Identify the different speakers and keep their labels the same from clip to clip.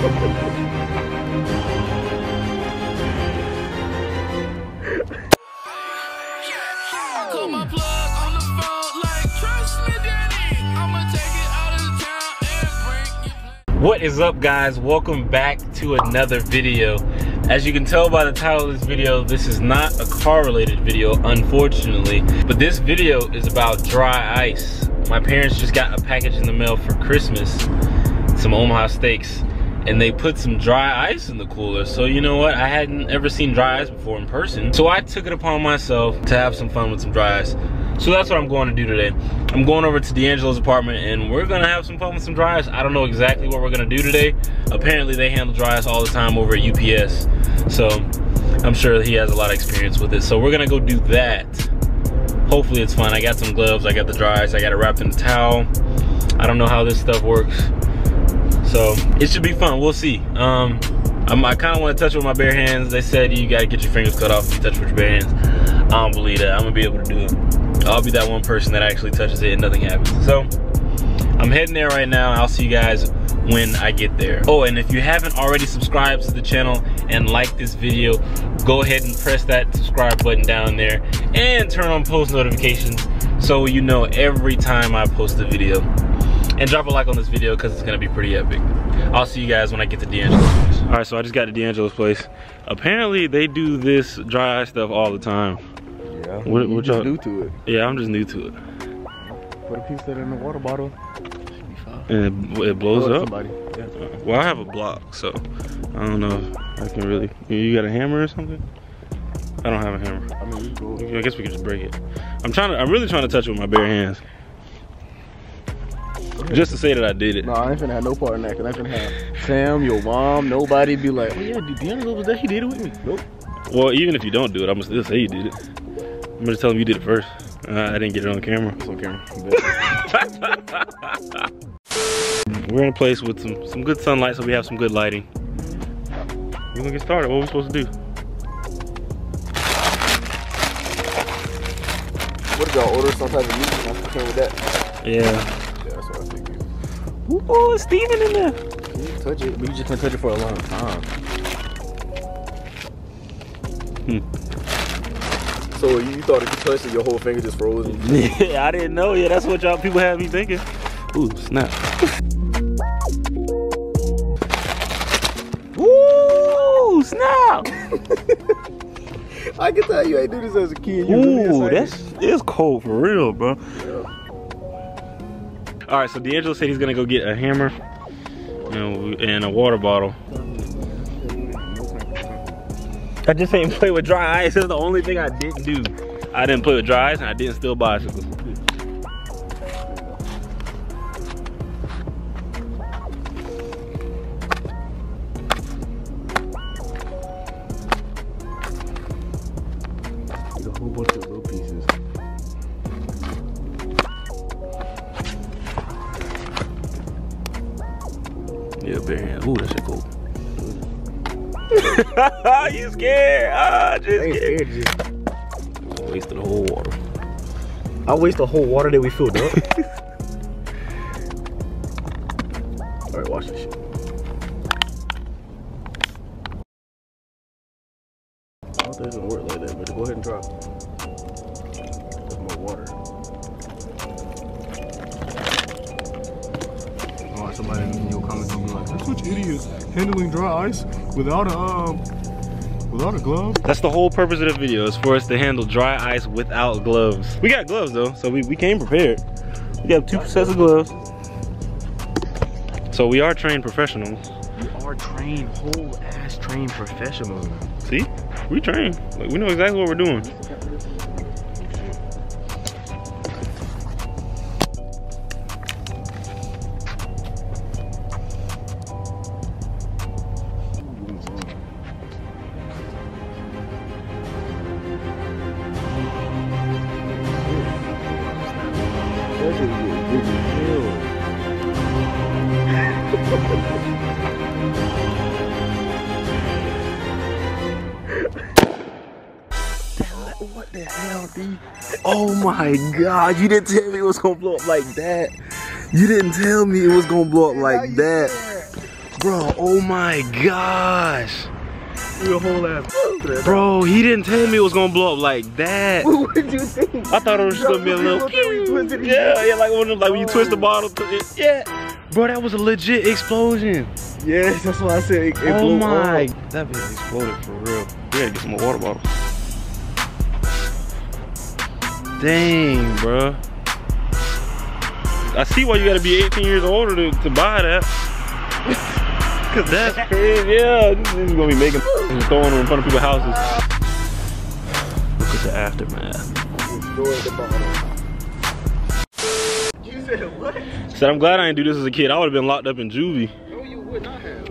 Speaker 1: What is up, guys? Welcome back to another video. As you can tell by the title of this video, this is not a car related video, unfortunately, but this video is about dry ice. My parents just got a package in the mail for Christmas, some Omaha steaks, and they put some dry ice in the cooler. So you know what, I hadn't ever seen dry ice before in person, so I took it upon myself to have some fun with some dry ice. So that's what I'm going to do today. I'm going over to D'Angelo's apartment and we're gonna have some fun with some dry ice. I don't know exactly what we're gonna do today. Apparently they handle dry ice all the time over at UPS. So I'm sure he has a lot of experience with it. So we're gonna go do that. Hopefully it's fun. I got some gloves, I got the dry ice, I got it wrapped in a towel. I don't know how this stuff works. So it should be fun, we'll see. I kinda wanna touch it with my bare hands. They said you gotta get your fingers cut off if you touch it with your bare hands. I don't believe that, I'm gonna be able to do it. I'll be that one person that actually touches it and nothing happens. So I'm heading there right now. I'll see you guys when I get there. Oh, and if you haven't already subscribed to the channel and liked this video, go ahead and press that subscribe button down there and turn on post notifications so you know every time I post a video. And drop a like on this video because it's gonna be pretty epic. I'll see you guys when I get to D'Angelo's place. All right, so I just got to D'Angelo's place. Apparently they do this dry ice stuff all the time.
Speaker 2: Yeah, what just new to it.
Speaker 1: Yeah, I'm just new to it.
Speaker 2: Put a piece of that in the water bottle. Should be fine.
Speaker 1: And it blows up?
Speaker 2: Somebody. Yeah.
Speaker 1: Well, I have a block, so I don't know if I can really. You got a hammer or something? I don't have a hammer.
Speaker 2: I mean, cool.
Speaker 1: I guess we can just break it. I'm really trying to touch it with my bare hands. Just to say that I did it.
Speaker 2: No, I ain't finna have no part in that, cause I ain't finna have Sam, your mom, nobody be like, oh yeah, D'Angelo was there, he did it with me. Nope.
Speaker 1: Well, even if you don't do it, I'm gonna still say you did it. I'm gonna tell him you did it first. I didn't get it on camera.
Speaker 2: It's on camera.
Speaker 1: We're in a place with some good sunlight, so we have some good lighting. We're gonna get started. What are we supposed to do?
Speaker 2: What did y'all order? Some type of meat? I'm concerned with that.
Speaker 1: Yeah.
Speaker 2: Yeah, that's what I figured.
Speaker 1: Ooh, it's steaming in there.
Speaker 2: You can touch it, but you just can't touch it for a long time. So you thought if you touched it, your whole finger just froze?
Speaker 1: Yeah, I didn't know. Yeah, that's what y'all people have me thinking. Ooh, snap. Ooh, snap.
Speaker 2: I can tell you ain't do this as a kid. You
Speaker 1: Ooh, it's cold for real, bro.
Speaker 2: Yeah.
Speaker 1: All right, so D'Angelo said he's gonna go get a hammer, and a water bottle. I just ain't play with dry ice. That's the only thing I didn't do. I didn't play with dry ice and I didn't steal bicycles.
Speaker 2: There's a whole bunch of little pieces.
Speaker 1: Yeah, bare hand. Ooh, that shit cool. You scared? Ah, just scared. Wasted the whole water.
Speaker 2: I waste the whole water that we filled up. All right, watch this shit. I don't think it's gonna work like that, but go ahead and try. There's more water. Oh, somebody in your comments will be like, "That's such idiots handling dry ice without a glove."
Speaker 1: That's the whole purpose of the video, is for us to handle dry ice without gloves. We got gloves though, so we came prepared. We got 2 sets of gloves. So we are trained professionals.
Speaker 2: We are trained, whole ass trained professionals.
Speaker 1: See? We trained. Like, we know exactly what we're doing.
Speaker 2: What the hell, D? Oh my God, you didn't tell me it was gonna blow up like that. You didn't tell me it was gonna blow up like that.
Speaker 1: Bro, oh my gosh.
Speaker 2: You a whole ass.
Speaker 1: Bro, he didn't tell me it was gonna blow up like that.
Speaker 2: What did you think?
Speaker 1: I thought it was just gonna be a little. Yeah, like when you twist the bottle. Yeah. Bro, that was a legit explosion.
Speaker 2: Yes, that's why I said it blew
Speaker 1: Oh my.
Speaker 2: up.
Speaker 1: That bitch exploded for real. We gotta get some more water bottles. Dang, bro. I see why you gotta be 18 years older to buy that. Cause that's crazy. Yeah, this is gonna be making and throwing them in front of people's houses. Look at the aftermath.
Speaker 2: You said what?
Speaker 1: Said I'm glad I didn't do this as a kid. I would have been locked up in juvie.
Speaker 2: No, you would not have.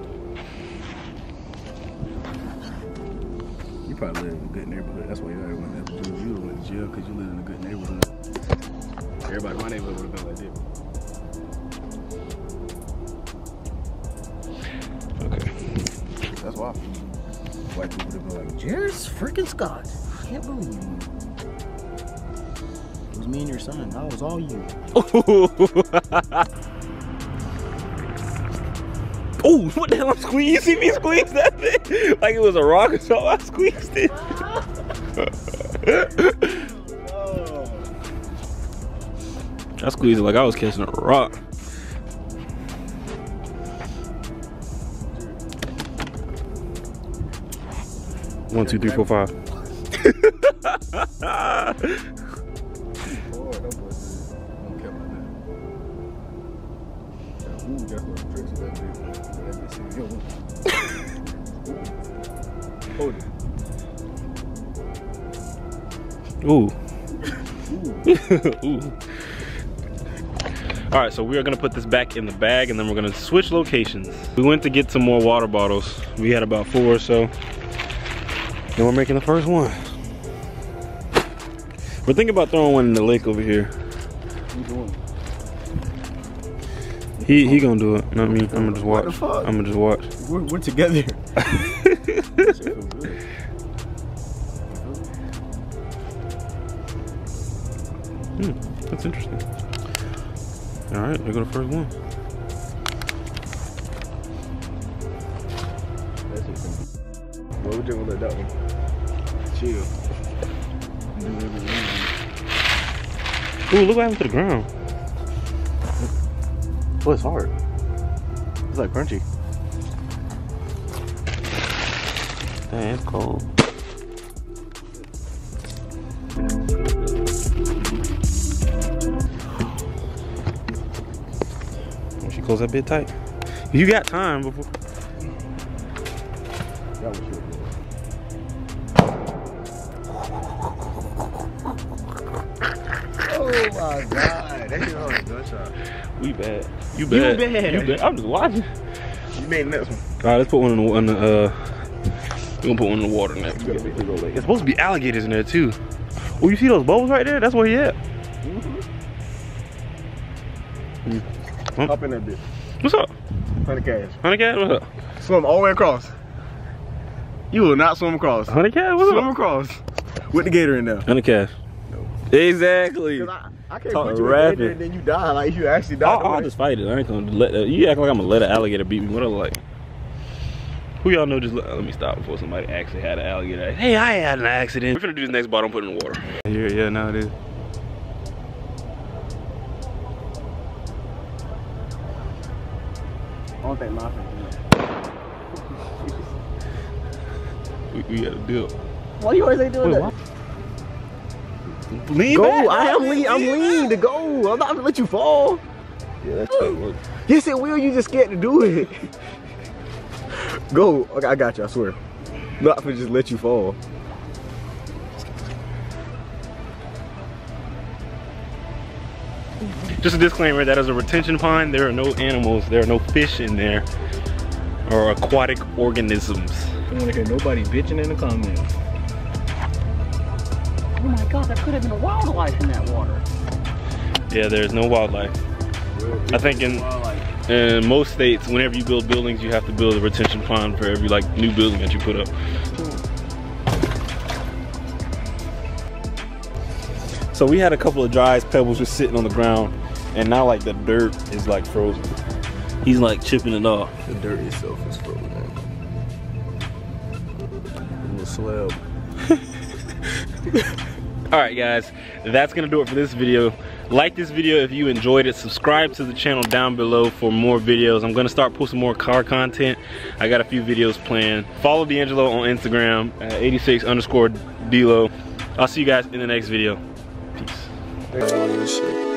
Speaker 2: You probably live in a good neighborhood. That's why you already went to jail. You went to jail because you live in a good neighborhood. Everybody in my neighborhood would have been like that.
Speaker 1: Okay.
Speaker 2: That's why. White people would have been like, Jared's freaking Scott. I can't believe you. It was me and your son. That was all you.
Speaker 1: Oh, what the hell? I'm squeezing. You see me squeeze that thing? Like it was a rock or something. I squeezed it. I squeezed it like I was catching a rock. One, two, three, four, five.
Speaker 2: Hold it.
Speaker 1: Ooh. Ooh. All right, so we are gonna put this back in the bag and then we're gonna switch locations. We went to get some more water bottles. We had about 4 or so. And we're making the first one. We're thinking about throwing one in the lake over here.
Speaker 2: What you doing?
Speaker 1: He gonna do it, not me. I'm gonna just watch. I'm gonna just watch.
Speaker 2: We're together.
Speaker 1: That's interesting. All right, there go the first one.
Speaker 2: That's it. Well, we're just gonna let that one chill.
Speaker 1: Ooh, look what happened to the ground.
Speaker 2: Oh, it's hard. It's like crunchy.
Speaker 1: Dang, it's cold. She close that bit tight. You got time before.
Speaker 2: That was shit. Oh my god, that shit was a gunshot.
Speaker 1: We bad. You bad.
Speaker 2: You bad.
Speaker 1: You bad. I'm just watching.
Speaker 2: You made the next one.
Speaker 1: All right, let's put one in the we're gonna put one in the water next. It's supposed to be alligators in there too. Oh, you see those bubbles right there? That's where he at. Huh?
Speaker 2: Hop in that bitch.
Speaker 1: What's up?
Speaker 2: 100 cash.
Speaker 1: 100 cat? What's up?
Speaker 2: Swim all the way across. You will not swim across.
Speaker 1: 100 cat? What's
Speaker 2: Swim
Speaker 1: up?
Speaker 2: across. With the gator in there.
Speaker 1: 100 cash.
Speaker 2: No.
Speaker 1: Exactly.
Speaker 2: Cause I can't
Speaker 1: Talk
Speaker 2: put you in the gator and then you die. Like you actually die.
Speaker 1: I'll just fight it. I ain't gonna let that. You act like I'm gonna let an alligator beat me. What I like? Who y'all know just let me stop before somebody actually had an alligator. Hey, I had an accident. We're gonna do this next bottle and put it in the water. Yeah, now it is.
Speaker 2: I don't think my
Speaker 1: We got a deal.
Speaker 2: Why you always ain't doing that?
Speaker 1: Lean
Speaker 2: Go,
Speaker 1: back.
Speaker 2: I'm lean to go. I'm not gonna let you fall.
Speaker 1: Yeah, that's how it works.
Speaker 2: Yes, it will. You just scared to do it. Go. Okay, I got you. I swear. Not for just let you fall.
Speaker 1: Just a disclaimer, that is a retention pond. There are no animals, there are no fish in there, or aquatic organisms.
Speaker 2: I don't want to hear nobody bitching in the comments.
Speaker 3: Oh my god, there could have been a wildlife in that water.
Speaker 1: Yeah, there's no wildlife. I think in most states, whenever you build buildings, you have to build a retention pond for every like new building that you put up. So we had a couple of dry ice pebbles just sitting on the ground, and now like the dirt is like frozen. He's like chipping it off.
Speaker 2: The dirt itself is frozen. A little slab.
Speaker 1: Alright guys, that's gonna do it for this video. Like this video if you enjoyed it. Subscribe to the channel down below for more videos. I'm gonna start posting more car content. I got a few videos planned. Follow D'Angelo on Instagram at 86_D'Lo. I'll see you guys in the next video. Peace.